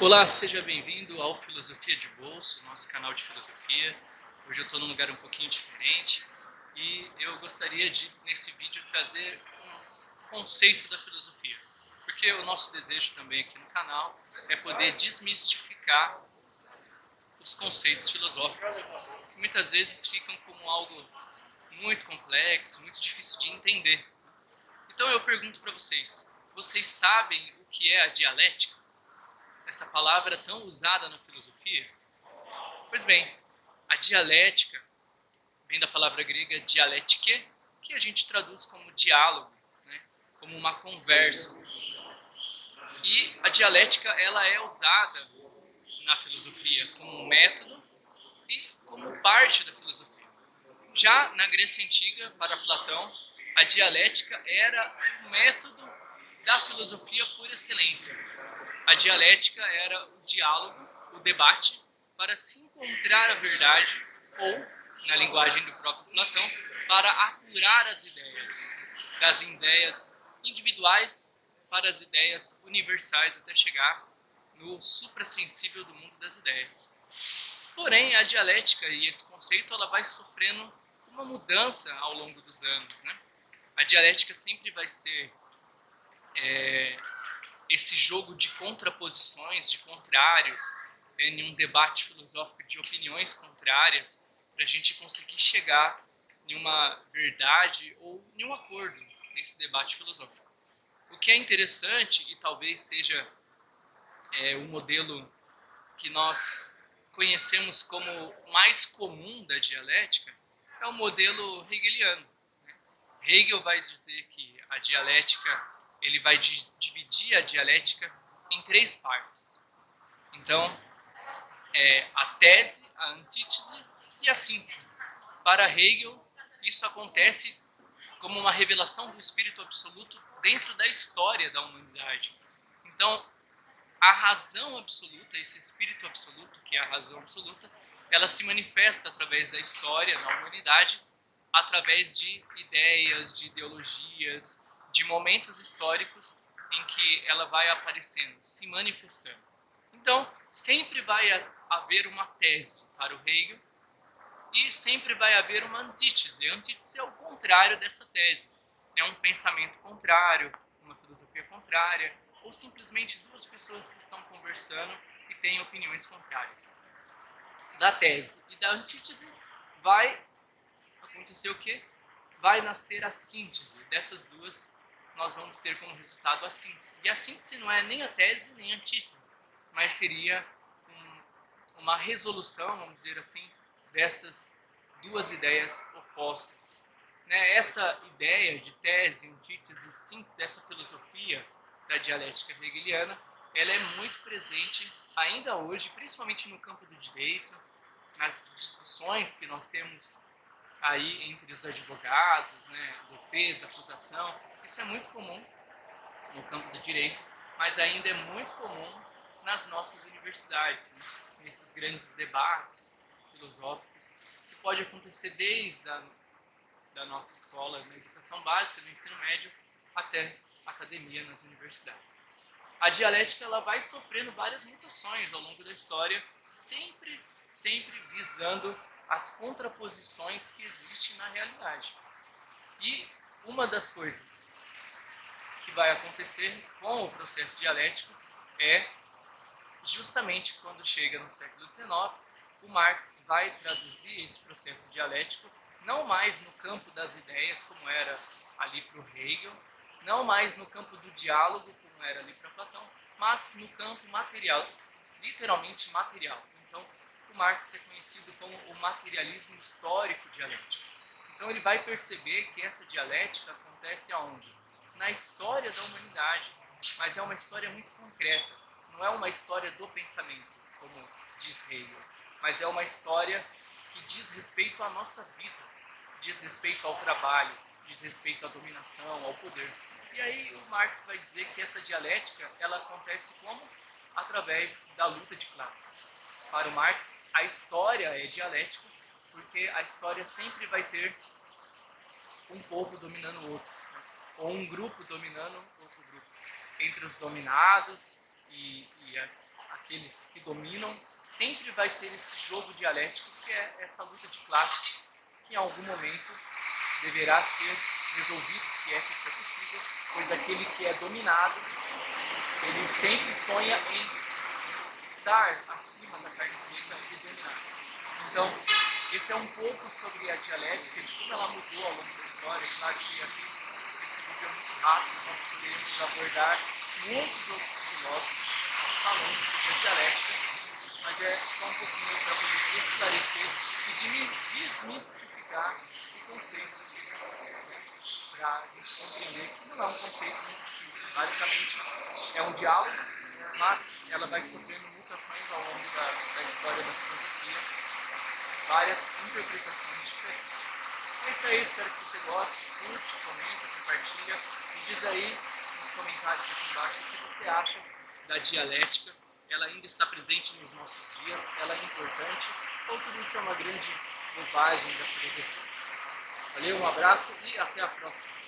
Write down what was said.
Olá, seja bem-vindo ao Filosofia de Bolso, nosso canal de filosofia. Hoje eu estou num lugar um pouquinho diferente e eu gostaria de, nesse vídeo, trazer um conceito da filosofia. Porque o nosso desejo também aqui no canal é poder desmistificar os conceitos filosóficos, que muitas vezes ficam como algo muito complexo, muito difícil de entender. Então eu pergunto para vocês sabem o que é a dialética? Essa palavra tão usada na filosofia? Pois bem, a dialética vem da palavra grega dialetique, que a gente traduz como diálogo, né? Como uma conversa. E a dialética ela é usada na filosofia como um método e como parte da filosofia. Já na Grécia Antiga, para Platão, a dialética era o método da filosofia por excelência. A dialética era o diálogo, o debate, para se encontrar a verdade, ou, na linguagem do próprio Platão, para apurar as ideias, das ideias individuais para as ideias universais, até chegar no suprassensível do mundo das ideias. Porém, a dialética e esse conceito ela vai sofrendo uma mudança ao longo dos anos, né? A dialética sempre vai ser esse jogo de contraposições, de contrários, em um debate filosófico de opiniões contrárias, para a gente conseguir chegar em uma verdade ou em um acordo nesse debate filosófico. O que é interessante e talvez seja o modelo que nós conhecemos como mais comum da dialética é o modelo hegeliano. Hegel vai dizer que a dialética, ele vai dividir a dialética em três partes. Então, a tese, a antítese e a síntese. Para Hegel, isso acontece como uma revelação do espírito absoluto dentro da história da humanidade. Então, a razão absoluta, esse espírito absoluto, que é a razão absoluta, ela se manifesta através da história da humanidade, através de ideias, de ideologias, de momentos históricos em que ela vai aparecendo, se manifestando. Então, sempre vai haver uma tese para o Hegel e sempre vai haver uma antítese. A antítese é o contrário dessa tese. É um pensamento contrário, uma filosofia contrária, ou simplesmente duas pessoas que estão conversando e têm opiniões contrárias. Da tese e da antítese vai acontecer o quê? Vai nascer a síntese. Dessas duas, nós vamos ter como resultado a síntese. E a síntese não é nem a tese nem a antítese, mas seria uma resolução, vamos dizer assim, dessas duas ideias opostas. Essa ideia de tese, antítese, síntese, essa filosofia da dialética hegeliana, ela é muito presente ainda hoje, principalmente no campo do direito, nas discussões que nós temos aí entre os advogados, defesa, acusação. Isso é muito comum no campo do direito, mas ainda é muito comum nas nossas universidades, nesses grandes debates filosóficos, que pode acontecer desde da nossa escola, na educação básica, no ensino médio, até a academia nas universidades. A dialética ela vai sofrendo várias mutações ao longo da história, sempre visando as contraposições que existem na realidade. E uma das coisas que vai acontecer com o processo dialético é justamente quando chega no século XIX, o Marx vai traduzir esse processo dialético não mais no campo das ideias, como era ali para o Hegel, não mais no campo do diálogo, como era ali para Platão, mas no campo material, literalmente material. Então, o Marx é conhecido como o materialismo histórico dialético. Então, ele vai perceber que essa dialética acontece aonde? Na história da humanidade, mas é uma história muito concreta. Não é uma história do pensamento, como diz Hegel, mas é uma história que diz respeito à nossa vida, diz respeito ao trabalho, diz respeito à dominação, ao poder. E aí o Marx vai dizer que essa dialética ela acontece como? Através da luta de classes. Para o Marx, a história é dialética, porque a história sempre vai ter um povo dominando o outro, ou um grupo dominando outro grupo. Entre os dominados e aqueles que dominam, sempre vai ter esse jogo dialético, que é essa luta de classes, que em algum momento deverá ser resolvido, se é que isso é possível, pois aquele que é dominado, ele sempre sonha em estar acima da carne seca e dominar. Então, esse é um pouco sobre a dialética, de como ela mudou ao longo da história. Claro que aqui esse vídeo é muito rápido, nós poderíamos abordar muitos outros filósofos falando sobre a dialética, mas é só um pouquinho para poder esclarecer e desmistificar o conceito, para a gente compreender que não é um conceito muito difícil. Basicamente, é um diálogo, mas ela vai sofrendo mutações ao longo da história da filosofia, várias interpretações diferentes. É isso aí, espero que você goste, curte, comenta, compartilha e diz aí nos comentários aqui embaixo o que você acha da dialética. Ela ainda está presente nos nossos dias, ela é importante, ou tudo isso é uma grande bobagem da filosofia. Valeu, um abraço e até a próxima!